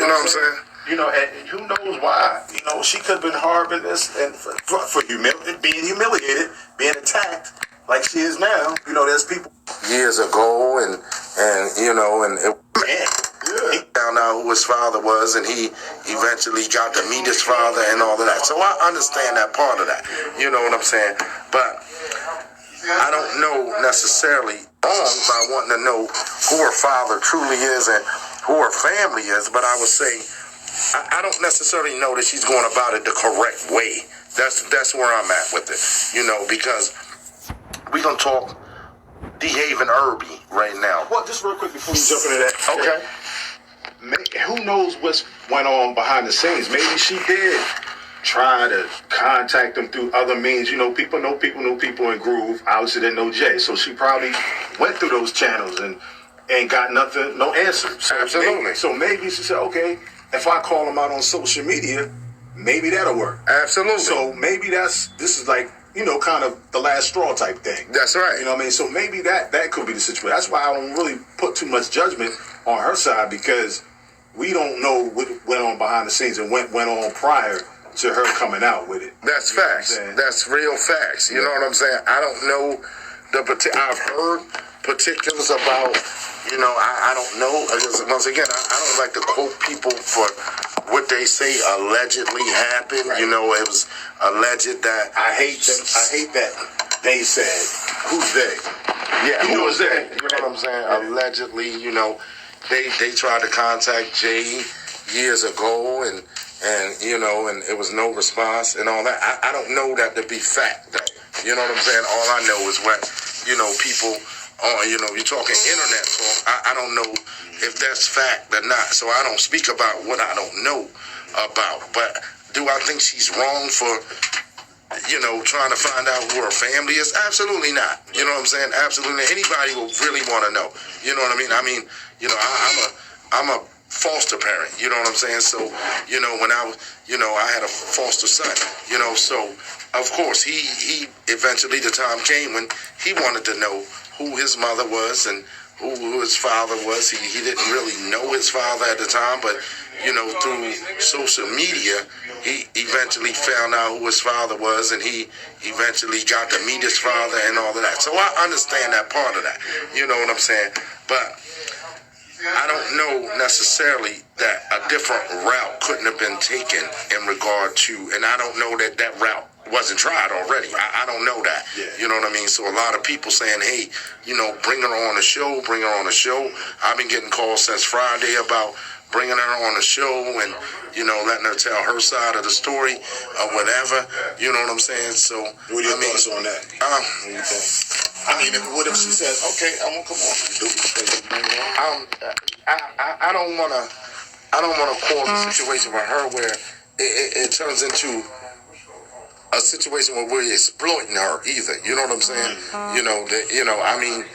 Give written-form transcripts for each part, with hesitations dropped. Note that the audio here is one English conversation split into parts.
know what I'm saying? You know, and who knows why? You know, she could have been harboring this and for being humiliated, being attacked like she is now. You know, there's people years ago, and you know, and he found out who his father was, and he eventually got to meet his father and all of that. So I understand that part of that. You know what I'm saying? But I don't know necessarily by wanting to know who her father truly is and who her family is, but I would say I don't necessarily know that she's going about it the correct way. That's where I'm at with it, you know, because we gonna talk DeHaven Irby right now. Well, just real quick before you jump into that. Okay. Who knows what went on behind the scenes? Maybe she did try to contact them through other means. You know people in Groove. Obviously, they know Jay, so she probably went through those channels and got nothing, no answer. So Absolutely. Maybe she said, okay, if I call them out on social media, maybe that'll work. Absolutely. So maybe this is like, you know, kind of the last straw type thing. That's right. You know what I mean? So maybe that could be the situation. That's why I don't really put too much judgment on her side, because we don't know what went on behind the scenes and went on prior to her coming out with it. That's facts. That's real facts. You know what I'm saying? I don't know I've heard particulars about, you know, I don't know. Once again, I don't like to quote people for what they say allegedly happened. Right. You know, it was alleged that I hate that they said, who's they? Yeah, who was they? You know what I'm saying? Right. Allegedly, you know, they tried to contact Jay years ago, and you know, and it was no response and all that. I don't know that to be fact. You know what I'm saying? All I know is what, you know, people on, you know, you're talking internet talk. I don't know if that's fact or not. So I don't speak about what I don't know about. But do I think she's wrong for, you know, trying to find out who her family is? Absolutely not. You know what I'm saying? Absolutely. Anybody will really want to know. You know what I mean? I mean, you know, I'm a foster parent. You know what I'm saying? So, you know, when I had a foster son, you know, so of course he eventually, the time came when he wanted to know who his mother was and who his father was. He didn't really know his father at the time, but, you know, through social media, he eventually found out who his father was, and he eventually got to meet his father and all of that. So I understand that part of that. You know what I'm saying? But I don't know necessarily that a different route couldn't have been taken in regard to, and I don't know that route wasn't tried already. I don't know that. Yeah. You know what I mean? So a lot of people saying, hey, you know, bring her on the show. I've been getting calls since Friday about bringing her on the show and, you know, letting her tell her side of the story or whatever. You know what I'm saying? So, what are your thoughts on that? What do you think? I mean, what if she says, okay, I'm gonna come on. I don't wanna cause a situation for her where it turns into a situation where we're exploiting her either. You know what I'm saying? Mm-hmm. You know, I mean,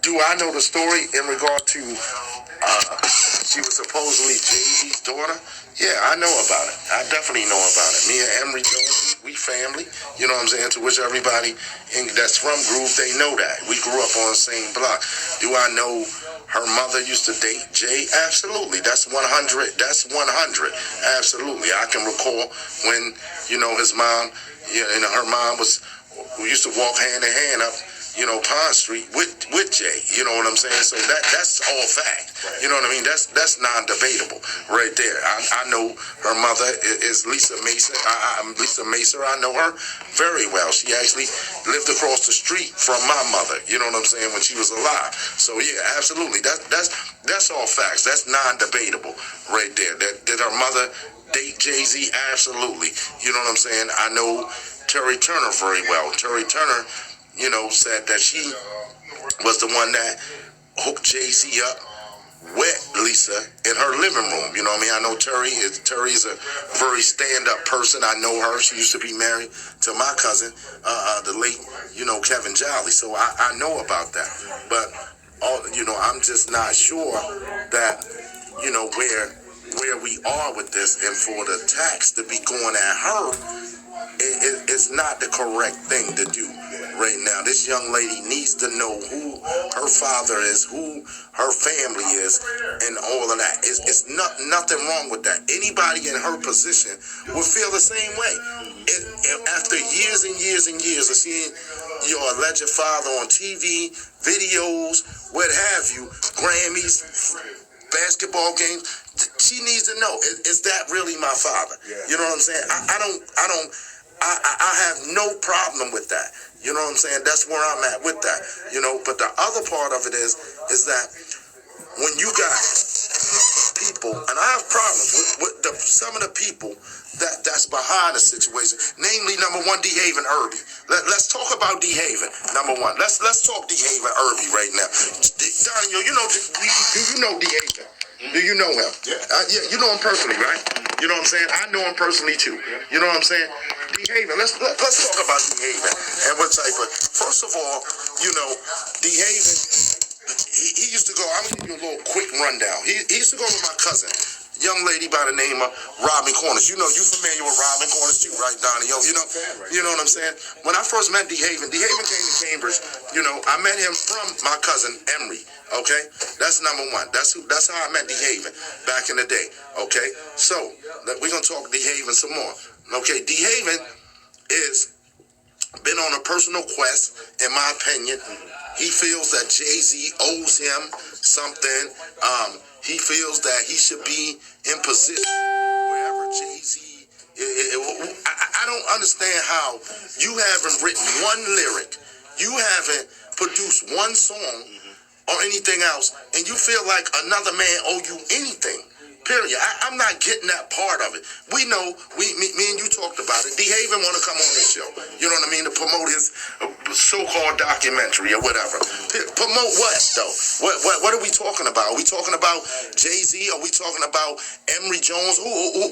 do I know the story in regard to she was supposedly JayZ's daughter? Yeah, I know about it. I definitely know about it. Me and Emory Jones, we family. You know what I'm saying? To which everybody that's from Groove, they know that. We grew up on the same block. Do I know her mother used to date Jay? Absolutely. That's 100. That's 100. Absolutely. I can recall when, you know, his mom, you know, her mom we used to walk hand in hand up, you know, Pond Street with Jay. You know what I'm saying? So that's all fact. You know what I mean? That's non-debatable right there. I know her mother is Lisa Mason. Lisa Mason. I know her very well. She actually lived across the street from my mother. You know what I'm saying? When she was alive. So yeah, absolutely. That's all facts. That's non-debatable right there. Did her mother date JayZ? Absolutely. You know what I'm saying? I know Terry Turner very well. Terry Turner, you know, said that she was the one that hooked JayZ up with Lisa in her living room. You know what I mean? I know Terry is a very stand-up person. I know her. She used to be married to my cousin, the late, you know, Kevin Jolly. So I know about that. But, you know, I'm just not sure that, you know, where we are with this, and for the attacks to be going at her, it's not the correct thing to do. right now. This young lady needs to know who her father is, who her family is, and all of that. It's nothing wrong with that. Anybody in her position would feel the same way. After years and years and years of seeing your alleged father on TV, videos, what have you, Grammys, basketball games, she needs to know, is that really my father? Yeah. You know what I'm saying? I have no problem with that. You know what I'm saying? That's where I'm at with that. You know, but the other part of it is that when you got people, and I have problems with some of the people that's behind the situation, namely, number one, DeHaven Irby. Let's talk about DeHaven, number one. Let's talk DeHaven Irby right now. Daniel, do you know DeHaven? Do you know him? Yeah. Yeah, you know him personally, right? You know what I'm saying? I know him personally too. You know what I'm saying? DeHaven, let's talk about DeHaven and what type of. First of all, DeHaven, he used to go. I'm gonna give you a little quick rundown. He used to go with my cousin, young lady by the name of Robin Cornish. You familiar with Robin Cornish too, right, Donnie? You know what I'm saying? When I first met DeHaven came to Cambridge. I met him from my cousin Emory. Okay, that's number one. That's how I met DeHaven back in the day. Okay, so we're gonna talk DeHaven some more. Okay, DeHaven is been on a personal quest, in my opinion. He feels that JayZ owes him something. He feels that he should be in position wherever JayZ. I don't understand how you haven't written one lyric, you haven't produced one song or anything else, and you feel like another man owe you anything. Period. I'm not getting that part of it. We know, me and you talked about it. DeHaven want to come on this show. You know what I mean? To promote his so-called documentary or whatever. Promote what, though? What are we talking about? Are we talking about JayZ? Are we talking about Emory Jones?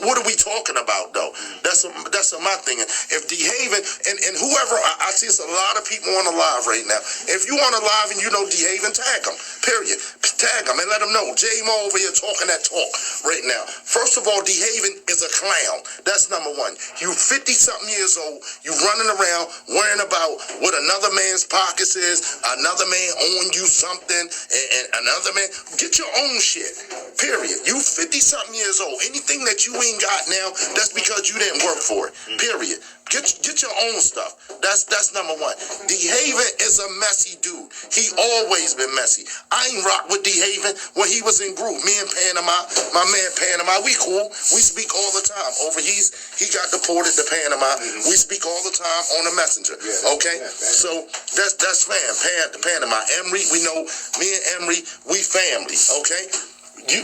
What are we talking about, though? That's my thing. If DeHaven and whoever, I see it's a lot of people on the live right now. If you on the live and you know DeHaven, tag them. Period. Tag them and let them know. J Mo over here talking that talk right now. First of all, DeHaven is a clown. That's number one. You 50-something years old, you running around worrying about what another man's pockets is, another man owing you something, and another man. Get your own shit. Period. You 50-something years old. Anything that you ain't got now, that's because you didn't work for it. Period. Get your own stuff. That's number one. DeHaven is a messy dude. He always been messy. I ain't rock with DeHaven when he was in Groove. Me and Panama, my man Panama, we cool. We speak all the time. He got deported to Panama. We speak all the time on the messenger. Okay? So that's Panama. Emory, we know me and Emory, we family. Okay?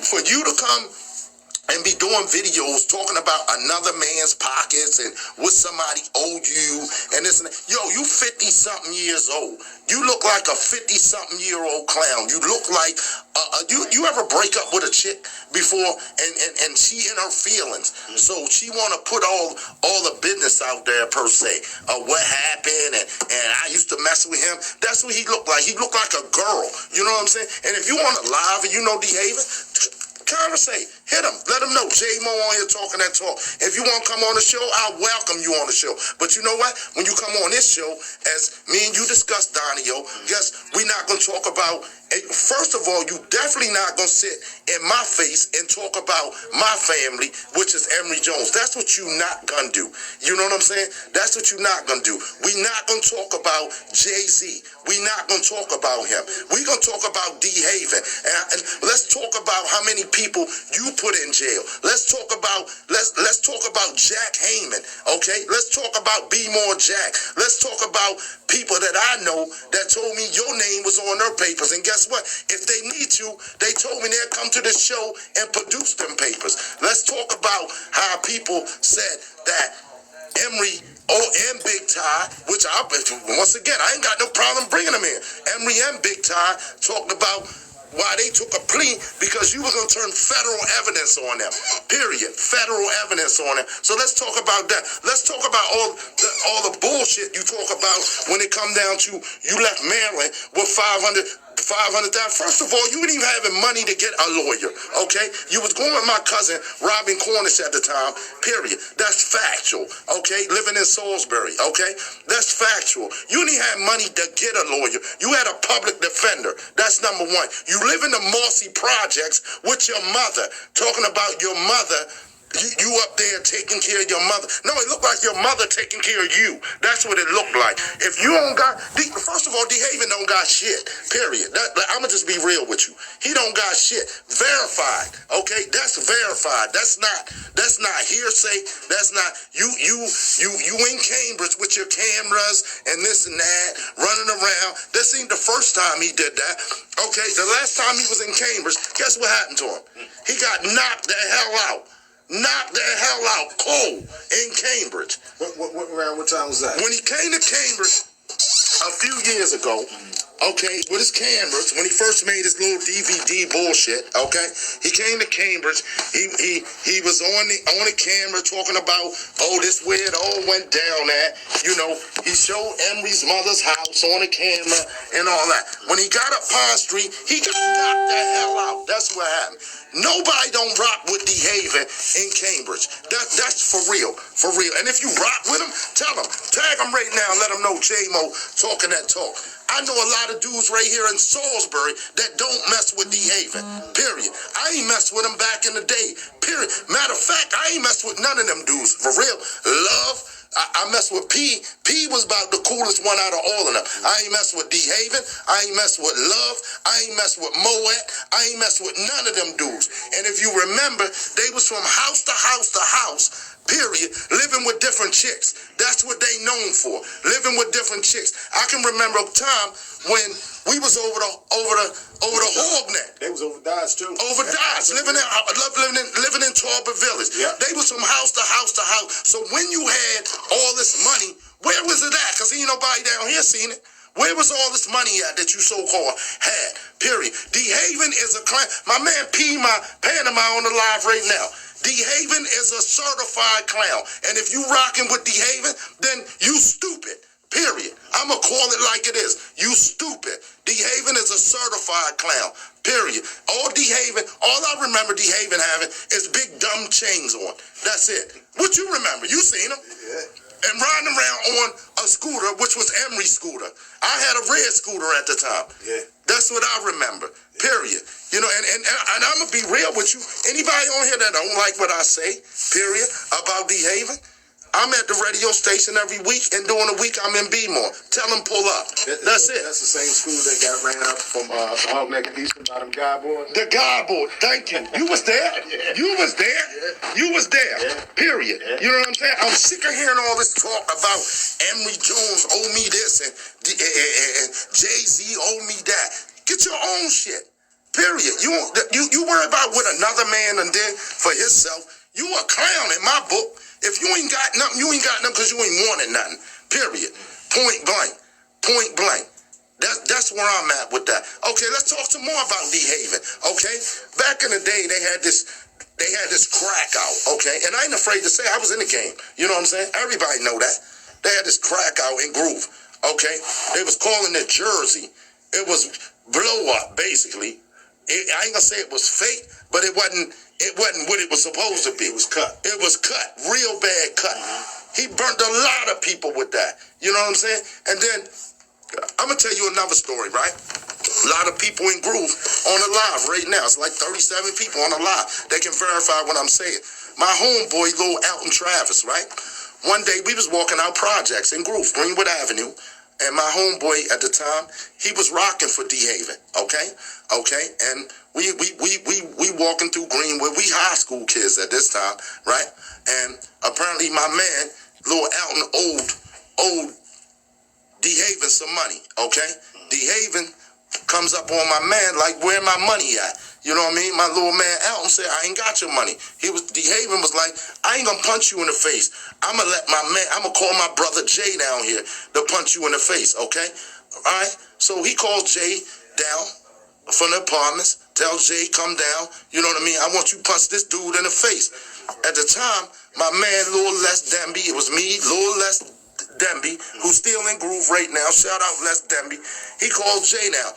For you to come and be doing videos talking about another man's pockets and what somebody owed you and this and that. Yo, you 50-something years old. You look like a 50-something-year-old clown. You look like, you ever break up with a chick before and she in her feelings? So she want to put all the business out there per se. What happened and I used to mess with him. That's what he looked like. He looked like a girl. You know what I'm saying? And if you want to live and you know DeHaven, conversate, hit him, let him know. J Mo on here talking that talk. If you want to come on the show, I'll welcome you on the show. But you know what? When you come on this show, as me and you discussed, Donio, guess we're not going to talk about. First of all, you definitely not going to sit in my face and talk about my family, which is Emory Jones. That's what you not going to do. You know what I'm saying? That's what you not going to do. We not going to talk about JayZ. We not going to talk about him. We going to talk about DeHaven. And let's talk about how many people you put in jail. Let's talk about Jack Heyman. Okay? Let's talk about B More Jack. Let's talk about people that I know that told me your name was on their papers. And guess what? If they need you, they told me they'd come to the show and produce them papers. Let's talk about how people said that Emory and Big Ty, which once again, I ain't got no problem bringing them in. Emory and Big Ty talked about why they took a plea because you were going to turn federal evidence on them. Period. Federal evidence on them. So let's talk about that. Let's talk about all the bullshit you talk about when it come down to you left Maryland with $500 $500,000. First of all, you didn't even having money to get a lawyer, okay? You was going with my cousin, Robin Cornish at the time, period. That's factual, okay? Living in Salisbury, okay? That's factual. You didn't have money to get a lawyer. You had a public defender. That's number one. You live in the Marcy Projects with your mother, talking about your mother. You up there taking care of your mother. No, it looked like your mother taking care of you. That's what it looked like. If you don't got, first of all, DeHaven don't got shit, period. I'm going to just be real with you. He don't got shit. Verified, okay? That's verified. That's not hearsay. That's not, you in Cambridge with your cameras and this and that, running around. This ain't the first time he did that, okay? The last time he was in Cambridge, guess what happened to him? He got knocked the hell out. Knocked the hell out cold in Cambridge. What time was that? When he came to Cambridge a few years ago, okay, with his cameras, when he first made his little DVD bullshit, okay, he came to Cambridge. He was on the camera talking about, this where it all went down at. You know, he showed Emory's mother's house on the camera and all that. When he got up Pine Street, he got knocked the hell out. That's what happened. Nobody don't rock with DeHaven in Cambridge. That's for real, for real. And if you rock with him, tell him, tag him right now, and let him know J-Mo talking that talk. I know a lot of dudes right here in Salisbury that don't mess with DeHaven, period. I ain't messed with him back in the day, period. Matter of fact, I ain't messed with none of them dudes, for real. Love, I messed with P. P was about the coolest one out of all of them. I ain't messed with DeHaven. I ain't messed with Love. I ain't messed with Moet. I ain't messed with none of them dudes. And if you remember, they was from house to house to house, period, living with different chicks. That's what they known for, living with different chicks. I can remember a time when we was over the hog net. They was over Dodge too. Over Dodge, living in Tarver Village. Yeah. They was from house to house to house. So when you had all this money, where was it at? Because ain't nobody down here seen it. Where was all this money at that you so-called had? Period. DeHaven is a client. My man P, my Panama on the live right now. DeHaven is a certified clown. And if you rocking with DeHaven, then you stupid. Period. I'm going to call it like it is. You stupid. DeHaven is a certified clown. Period. All I remember DeHaven having is big dumb chains on. That's it. What you remember? You seen him. Yeah. And riding around on a scooter, which was Emory's scooter. I had a red scooter at the time. Yeah. That's what I remember. Period. You know, and I'm going to be real with you. Anybody on here that don't like what I say, period, about DeHaven, I'm at the radio station every week, and during the week I'm in B-More. Tell them pull up. That's it. That's the same school that got ran up from Hog Neck and Eastern by them guy boys. The guy boy, thank you. You was there. Yeah. You was there. Yeah. You was there. Yeah. Period. Yeah. You know what I'm saying? I'm sick of hearing all this talk about Emory Jones owe me this and JayZ owe me that. Get your own shit. Period. You worry about what another man done did for himself. You a clown in my book. If you ain't got nothing, you ain't got nothing because you ain't wanted nothing. Period. Point blank. Point blank. That's where I'm at with that. Okay, let's talk some more about DeHaven. Okay, back in the day, they had this crack out. Okay, and I ain't afraid to say I was in the game. You know what I'm saying? Everybody know that. They had this crack out in Groove. Okay, they was calling it Jersey. It was blow up basically. I ain't gonna say it was fake, but it wasn't what it was supposed to be. It was cut. It was cut. Real bad cut. He burnt a lot of people with that. You know what I'm saying? And then, I'm going to tell you another story, right? A lot of people in Groove on the live right now. It's like 37 people on the live. They can verify what I'm saying. My homeboy, Lil Alton Travis, right? One day, we was walking out projects in Groove, Greenwood Avenue. And my homeboy at the time, he was rocking for DeHaven, okay? And we walking through Greenwood. We high school kids at this time, right? And apparently my man, Lil Alton, owed DeHaven some money, okay? DeHaven comes up on my man like, where my money at? You know what I mean? My little man Alton said, I ain't got your money. DeHaven was like, I ain't gonna punch you in the face. I'm gonna call my brother Jay down here to punch you in the face, okay? All right? So he called Jay down from the apartments, tell Jay, come down. You know what I mean? I want you to punch this dude in the face. At the time, my man, Lil Les Demby, it was me, Lil Les Demby, who's still in Groove right now. Shout out Les Demby. He called Jay now.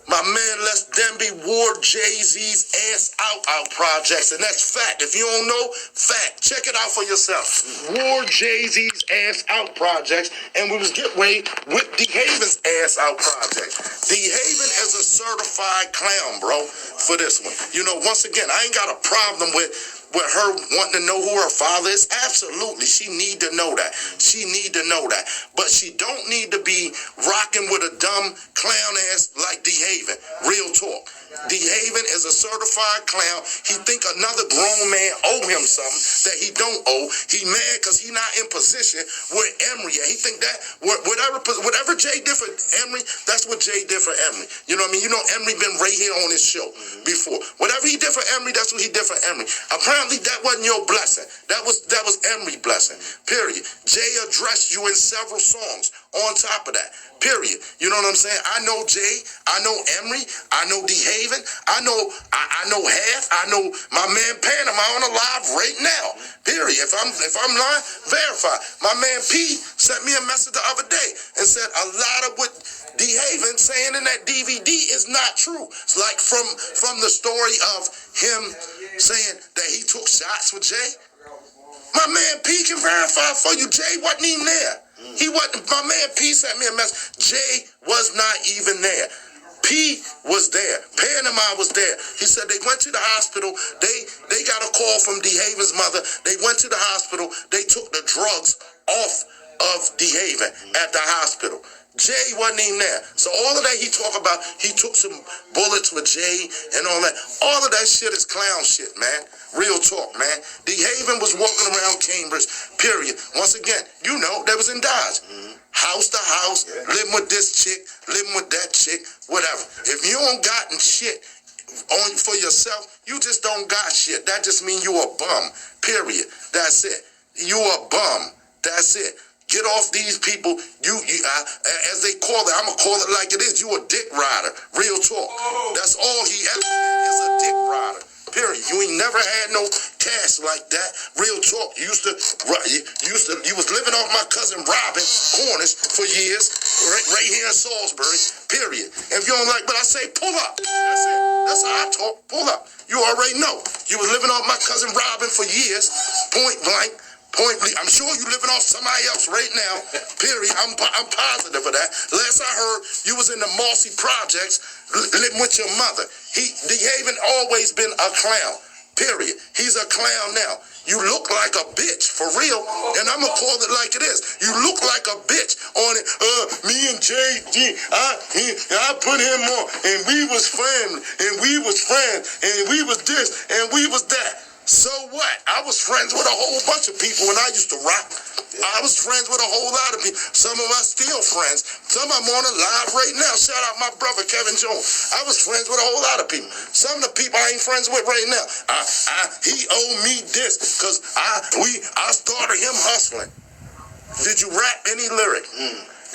My man Les Denby wore JayZ's ass out projects, and that's fact. If you don't know, fact. Check it out for yourself. Wore JayZ's ass out projects, and we was getting away with DeHaven's ass out project. DeHaven is a certified clown, bro, for this one. You know, once again, I ain't got a problem with her wanting to know who her father is. Absolutely, she need to know that. She need to know that. But she don't need to be rocking with a dumb clown ass like DeHaven. Real talk. DeHaven is a certified clown. He think another grown man owe him something that he don't owe. He mad because he not in position where Emory at. He think that whatever Jay did for Emory, that's what Jay did for Emory. You know what I mean? You know Emory been right here on his show before. Whatever he did for Emory, that's what he did for Emory. Apparently that wasn't your blessing. That was Emory's blessing. Period. Jay addressed you in several songs on top of that. Period. You know what I'm saying? I know Jay. I know Emory. I know DeHaven. I know half. I know my man Panama on the live right now. Period. If I'm lying, verify. My man P sent me a message the other day and said a lot of what DeHaven saying in that DVD is not true. It's like from the story of him saying that he took shots with Jay. My man P can verify for you. Jay wasn't even there. He wasn't. My man P sent me a message. Jay was not even there. P was there. Panama was there. He said they went to the hospital. They got a call from DeHaven's mother. They went to the hospital. They took the drugs off of DeHaven at the hospital. Jay wasn't even there. So all of that he talk about, he took some bullets with Jay and all that. All of that shit is clown shit, man. Real talk, man. DeHaven was walking around Cambridge, period. Once again, you know, they was in Dodge. House to house, living with this chick, living with that chick, whatever. If you don't gotten shit on for yourself, you just don't got shit. That just means you a bum, period. That's it. You a bum. That's it. Get off these people. You as they call it, I'm going to call it like it is. You a dick rider. Real talk. That's all he ever is, a dick rider. Period. You ain't never had no cash like that. Real talk. You was living off my cousin Robin Cornish for years, right here in Salisbury. Period. If you don't like what I say, pull up. That's it. That's how I talk. Pull up. You already know. You was living off my cousin Robin for years, point blank. I'm sure you living off somebody else right now. Period. I'm positive of that. Last I heard, you was in the Marcy Projects living with your mother. DeHaven always been a clown. Period. He's a clown now. You look like a bitch, for real. And I'm going to call it like it is. You look like a bitch on it. Me and JayZ, I put him on, and we was family, and we was friends, and we was this, and we was that. So what? I was friends with a whole bunch of people when I used to rock. I was friends with a whole lot of people. Some of us still friends. Some of them on the live right now. Shout out my brother Kevin Jones. I was friends with a whole lot of people. Some of the people I ain't friends with right now. He owed me this because I started him hustling. Did you rap any lyric?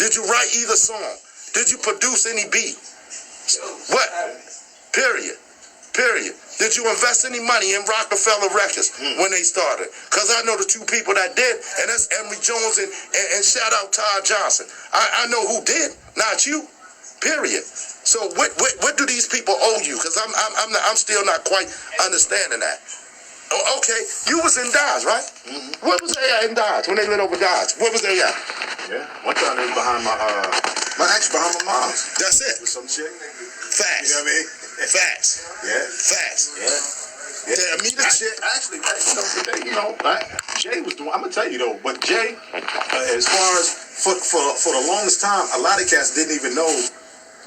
Did you write either song? Did you produce any beat? What? Period. Did you invest any money in Rockefeller Records when they started? Because I know the two people that did, and that's Emory Jones and shout out Todd Johnson. I know who did, not you. Period. So what do these people owe you? Because I'm still not quite understanding that. Oh, okay, you was in Dodge, right? What was they at in Dodge when they lit over Dodge? What was they at? Yeah, one time they was behind actually behind my mom's. That's it. With some chick. Facts. You know what I mean? Facts. Yeah. Facts. Yeah. Tell me the shit. Actually, like Jay was doing. I'm gonna tell you though, but Jay, as far as for the longest time, a lot of cats didn't even know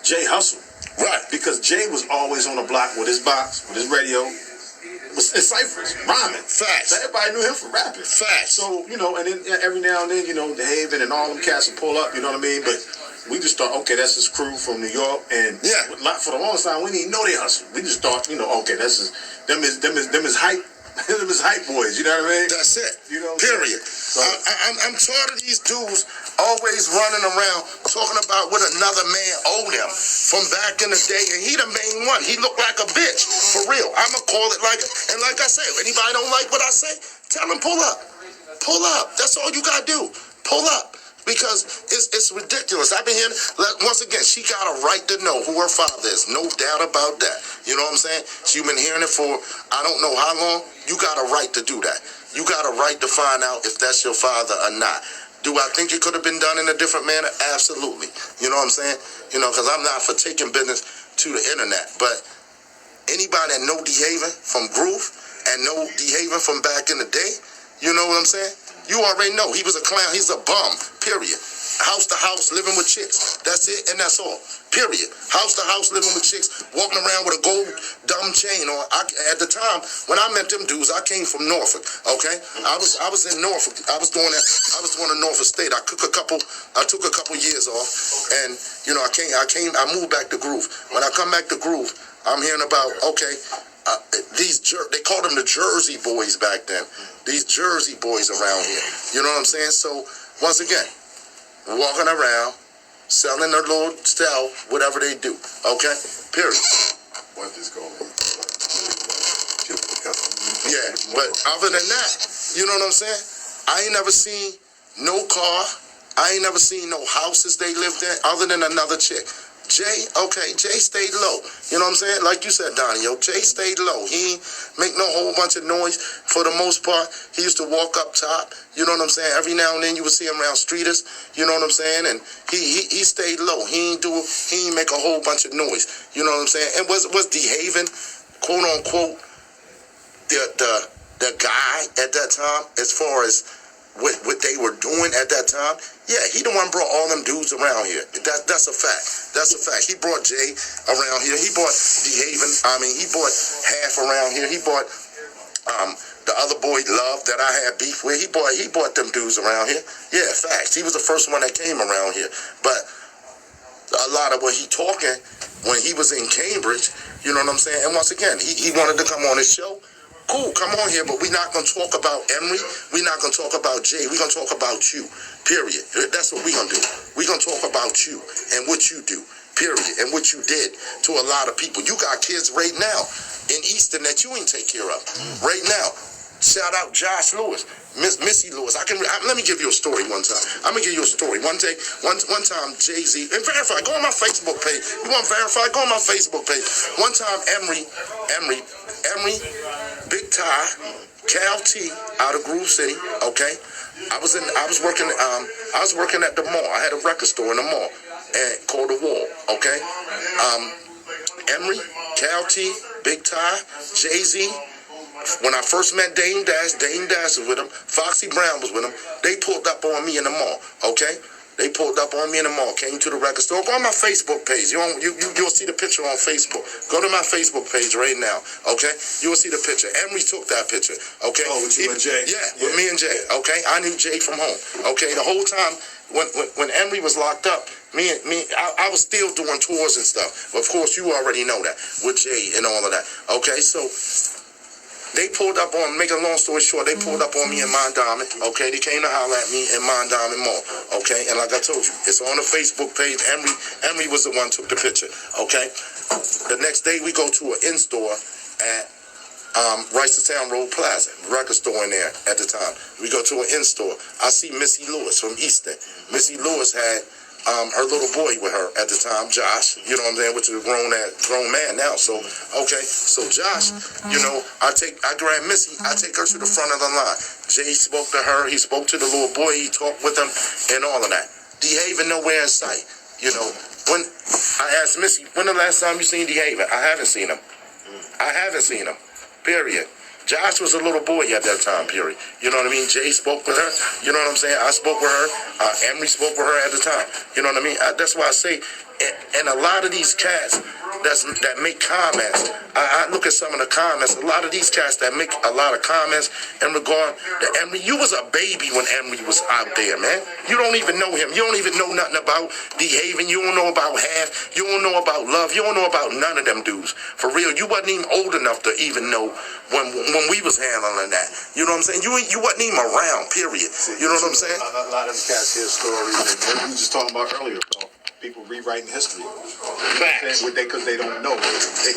Jay hustled. Right. Because Jay was always on the block with his box, with his radio, in ciphers, rhyming. Facts. So everybody knew him for rapping. Facts. So and then every now and then, DeHaven and all them cats would pull up. You know what I mean? But we just thought, okay, that's his crew from New York, and for the longest time, we didn't even know they hustled. We just thought, okay, that's them is hype, them is hype boys. You know what I mean? That's it. Period. So, I'm tired of these dudes always running around talking about what another man owed them from back in the day, and he the main one. He looked like a bitch, for real. I'ma call it like it. And like I say, anybody don't like what I say, tell them pull up. Pull up. That's all you gotta do. Pull up. Because it's ridiculous. I've been hearing, once again, she got a right to know who her father is. No doubt about that. You know what I'm saying? She's been hearing it for I don't know how long. You got a right to do that. You got a right to find out if that's your father or not. Do I think it could have been done in a different manner? Absolutely. You know what I'm saying? You know, because I'm not for taking business to the internet. But anybody that know DeHaven from Groove and know DeHaven from back in the day, you know what I'm saying? You already know he was a clown. He's a bum. Period. House to house, living with chicks. That's it, and that's all. Period. House to house, living with chicks, walking around with a gold dumb chain on. At the time when I met them dudes, I came from Norfolk. Okay, I was in Norfolk. I was doing the Norfolk State. I took a couple years off, and you know I moved back to Groove. When I come back to Groove, I'm hearing about they called them the Jersey boys back then. These Jersey boys around here. You know what I'm saying? So once again, walking around, selling their little stuff, whatever they do. Okay? Period. What is going on? Yeah, but other than that, you know what I'm saying? I ain't never seen no car. I ain't never seen no houses they lived in other than another chick. Jay stayed low. You know what I'm saying? Like you said, Donnie, Jay stayed low. He ain't make no whole bunch of noise for the most part. He used to walk up top. You know what I'm saying? Every now and then you would see him around streeters. You know what I'm saying? And he stayed low. He ain't make a whole bunch of noise. You know what I'm saying? And was DeHaven, quote unquote, the guy at that time as far as what they were doing at that time? Yeah, he the one brought all them dudes around here. That's a fact. That's a fact. He brought Jay around here. He brought DeHaven. I mean, he brought half around here. He brought the other boy Love that I had beef with. He brought them dudes around here. Yeah, facts. He was the first one that came around here. But a lot of what he talking when he was in Cambridge, you know what I'm saying? And once again, he wanted to come on his show. Cool, come on here, but we're not going to talk about Emory. We're not going to talk about Jay. We're going to talk about you, period. That's what we're going to do. We're going to talk about you and what you do, period, and what you did to a lot of people. You got kids right now in Easton that you ain't take care of right now. Shout out Josh Lewis, Missy Lewis. Let me give you a story one time. I'm going to give you a story. One time, JayZ, and verify, go on my Facebook page. You want to verify? Go on my Facebook page. One time, Emory, Big Ty, Cal T out of Groove City, okay? I was working at the mall. I had a record store in the mall and called The Wall, okay? Emory, Cal T, Big Ty, JayZ. When I first met Dame Dash was with him. Foxy Brown was with him. They pulled up on me in the mall, okay? They pulled up on me in the mall, came to the record store. Go on my Facebook page. You'll see the picture on Facebook. Go to my Facebook page right now, okay? You'll see the picture. Emory took that picture, okay? Oh, with you and Jay? Yeah, with me and Jay, okay? I knew Jay from home, okay? The whole time when Emory was locked up, I was still doing tours and stuff. Of course, you already know that with Jay and all of that, okay? So they pulled up on, make a long story short, they pulled up on me in Mondawmin, okay? They came to holler at me in Mondawmin Mall, okay? And like I told you, it's on the Facebook page. Emory was the one who took the picture, okay? The next day, we go to an in-store at Ricerstown Road Plaza, record store in there at the time. We go to an in-store. I see Missy Lewis from Easton. Missy Lewis had her little boy with her at the time, Josh, you know what I'm saying, which is a grown man now. So, okay, so Josh, you know, I grab Missy, I take her to the front of the line. Jay spoke to her, he spoke to the little boy, he talked with him, and all of that. DeHaven nowhere in sight, you know. When I asked Missy, when the last time you seen DeHaven? I haven't seen him, period. Josh was a little boy at that time, period. You know what I mean? Jay spoke with her. You know what I'm saying? I spoke with her. Emory spoke with her at the time. You know what I mean? That's why I say, and a lot of these cats that make comments, I look at some of the comments, a lot of these cats that make a lot of comments in regard to Emory. You was a baby when Emory was out there, man. You don't even know him. You don't even know nothing about DeHaven. You don't know about Half. You don't know about Love. You don't know about none of them dudes. For real, you wasn't even old enough to even know when we was handling that. You know what I'm saying? You wasn't even around, period. You know what I'm saying? A lot of the cats hear stories that we were just talking about earlier, bro. people rewriting history. Facts. Because they don't know.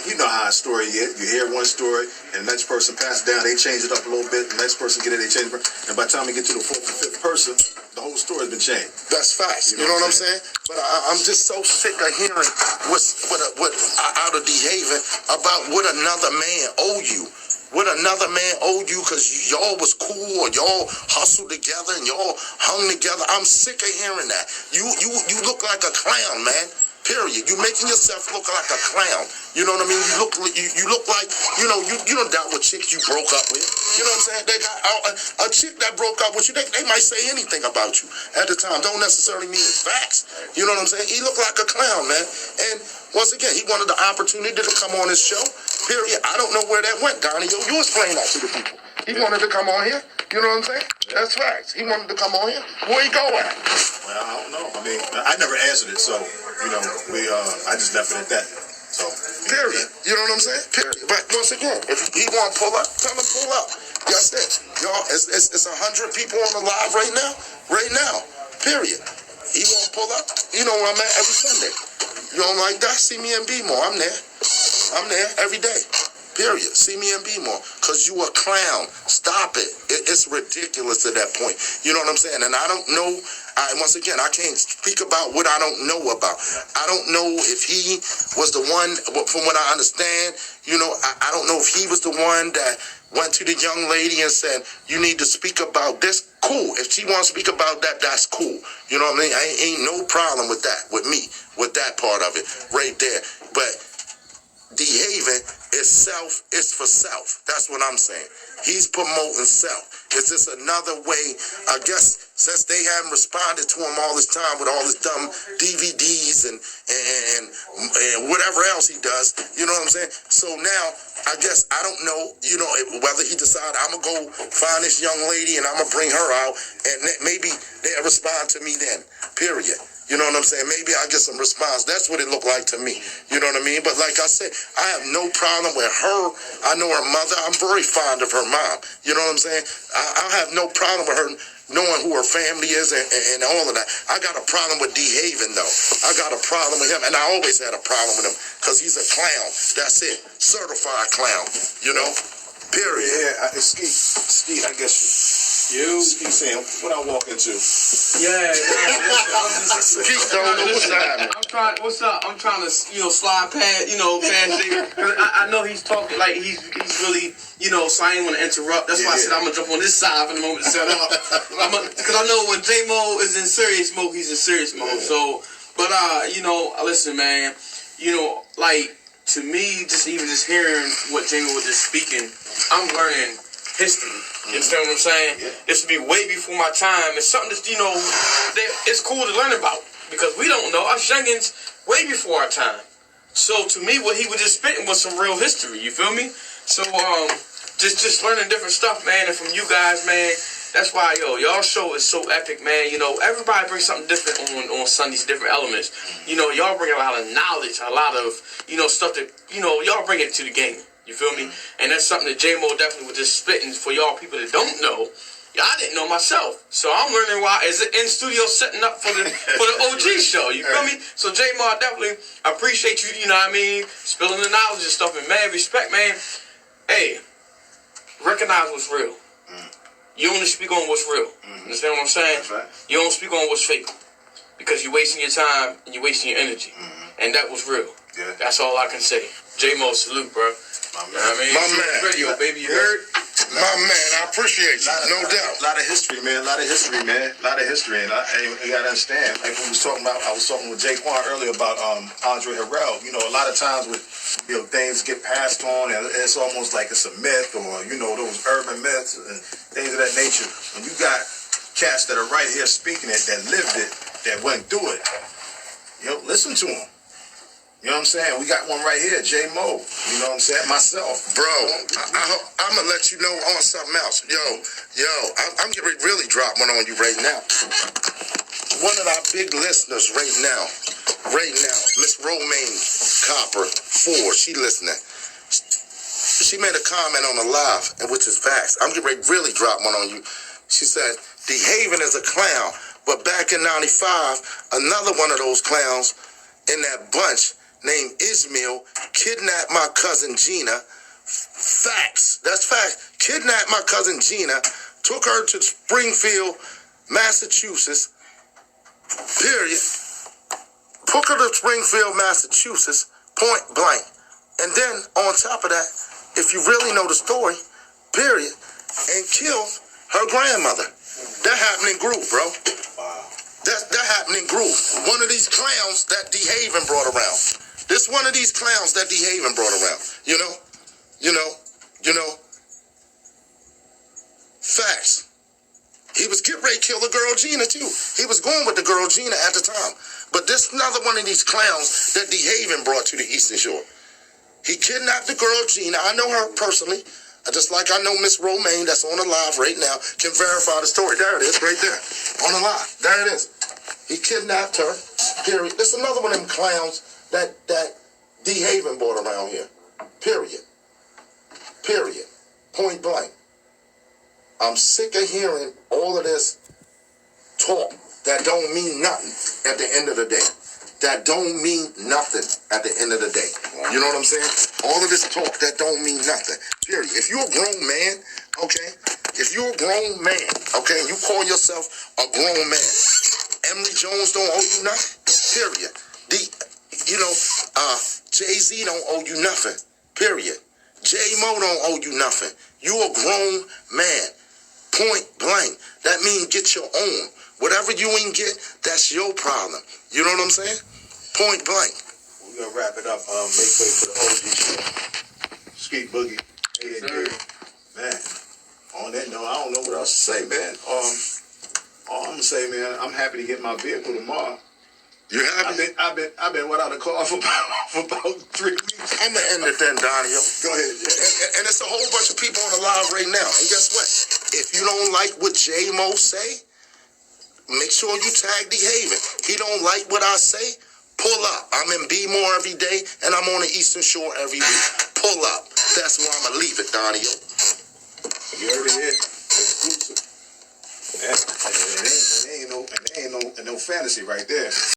You know how a story is. You hear one story, and the next person passes down, they change it up a little bit, the next person get it, they change it, and by the time we get to the fourth or fifth person, the whole story's been changed. That's facts. You know what I'm saying? But I'm just so sick of hearing what out of DeHaven about what another man owe you. What another man owed you because y'all was cool or y'all hustled together and y'all hung together. I'm sick of hearing that. You look like a clown, man. Period. You making yourself look like a clown. You know what I mean? You look like, you don't doubt what chicks you broke up with. You know what I'm saying? They got a chick that broke up with you. They might say anything about you at the time. Don't necessarily mean it's facts. You know what I'm saying? He looked like a clown, man. And once again, he wanted the opportunity to come on his show. Period. I don't know where that went, Donnie. You explain that to the people. He wanted to come on here. You know what I'm saying? That's facts. He wanted to come on here. Where he go at? Well, I don't know. I mean, I never answered it, so I just left it at that. So period. You know what I'm saying? Period. But once again, if he want to pull up, tell him pull up. That's it. Y'all, it's 100 people on the live right now. Right now. Period. He want to pull up. You know where I'm at every Sunday. You don't like that? See me in B-more. I'm there. I'm there every day. Period. See me and be more. Because you a clown. Stop it. It's ridiculous at that point. You know what I'm saying? And I don't know. Once again, I can't speak about what I don't know about. I don't know if he was the one, from what I understand, I don't know if he was the one that went to the young lady and said, you need to speak about this. Cool. If she wants to speak about that, that's cool. You know what I mean? Ain't no problem with that, with me, with that part of it right there. But DeHaven is for self. That's what I'm saying. He's promoting self. Is this another way? I guess since they haven't responded to him all this time with all his dumb DVDs and whatever else he does, you know what I'm saying? So now, I guess, I don't know, whether he decided I'm going to go find this young lady and I'm going to bring her out and maybe they'll respond to me then, period. You know what I'm saying? Maybe I'll get some response. That's what it looked like to me. You know what I mean? But like I said, I have no problem with her. I know her mother. I'm very fond of her mom. You know what I'm saying? I have no problem with her knowing who her family is and all of that. I got a problem with DeHaven, though. I got a problem with him. And I always had a problem with him because he's a clown. That's it. Certified clown. Period. Yeah, Skeet, I guess Skeet saying, what I walk into? Yeah, Skeet don't know what's happening. What's up? I'm trying to, slide past, past there. Cause I know he's talking like he's really, so I ain't want to interrupt. That's why I said I'm gonna jump on this side for the moment to set up. Because I know when J-Mo is in serious mode, he's in serious mode. So, but listen, man, to me, just hearing what J-Mo was just speaking, I'm learning history. You understand what I'm saying? Yeah. This would be way before my time. It's something that, it's cool to learn about. Because we don't know. Us youngins, way before our time. So to me, what he was just spitting was some real history. You feel me? So, just learning different stuff, man. And from you guys, man, that's why, y'all show is so epic, man. Everybody brings something different on Sundays, different elements. Y'all bring a lot of knowledge, a lot of, stuff that, y'all bring it to the game. You feel me? And that's something that J-Mo definitely was just spitting for y'all people that don't know. I didn't know myself. So I'm learning why is it in studio setting up for the OG show. You feel me? So J-Mo, I definitely appreciate you, spilling the knowledge and stuff. And man, respect, man. Hey, recognize what's real. You only speak on what's real. Understand what I'm saying? Right. You don't speak on what's fake. Because you're wasting your time and you're wasting your energy. And that was real. Yeah. That's all I can say. J-Mo, salute, bro. My man. You know what I mean? My man. Radio, baby, you heard? My man, I appreciate you. No doubt. A lot of history, man. A lot of history. And you gotta understand. Like we was talking about, I was talking with Jaquan earlier about Andre Harrell. A lot of times with things get passed on, and it's almost like it's a myth, or those urban myths and things of that nature. When you got cats that are right here speaking it, that lived it, that went through it, listen to them. You know what I'm saying? We got one right here, J-Mo. You know what I'm saying? Myself. Bro, I'm going to let you know on something else. I'm getting ready to really drop one on you right now. One of our big listeners right now, Miss Romaine Copper 4, she listening. She made a comment on the live, and which is facts. I'm getting ready to really drop one on you. She said, DeHaven is a clown. But back in 95, another one of those clowns in that bunch named Ishmael kidnapped my cousin Gina. Facts. That's facts. Kidnapped my cousin Gina, took her to Springfield, Massachusetts, period. Took her to Springfield, Massachusetts, point blank. And then, on top of that, if you really know the story, period, and killed her grandmother. That happened in Groove, bro. That happened in Groove. One of these clowns that DeHaven brought around. This one of these clowns that DeHaven brought around. You know? Facts. He was getting ready to kill the girl Gina, too. He was going with the girl Gina at the time. But this another one of these clowns that DeHaven brought to the Eastern Shore. He kidnapped the girl Gina. I know her personally. Just like I know Miss Romaine that's on the live right now can verify the story. There it is, right there. On the live. There it is. He kidnapped her. Period. This is another one of them clowns that DeHaven brought around here. Period. Period. Point blank. I'm sick of hearing all of this talk that don't mean nothing at the end of the day. That don't mean nothing at the end of the day. You know what I'm saying? All of this talk that don't mean nothing. Period. If you're a grown man, okay? If you're a grown man, okay, and you call yourself a grown man, Emory Jones don't owe you nothing. Period. JayZ don't owe you nothing. Period. J-Mo don't owe you nothing. You a grown man. Point blank. That means get your own. Whatever you ain't get, that's your problem. You know what I'm saying? Point blank. We're gonna wrap it up. Make way for the OG show. Skeet Boogie. Hey, man. On that note, I don't know what else to say, man. All I'm gonna say, man, I'm happy to get my vehicle tomorrow. You happy? I've been without a car for about 3 weeks. I'm gonna end it then, Donnie. Go ahead. Yeah. And it's a whole bunch of people on the live right now. And guess what? If you don't like what J-Mo say, make sure you tag DeHaven. He don't like what I say, pull up. I'm in B-More every day, and I'm on the Eastern Shore every week. Pull up. That's where I'm gonna leave it, Donnie. You heard it here. Exclusive. And it ain't no fantasy right there.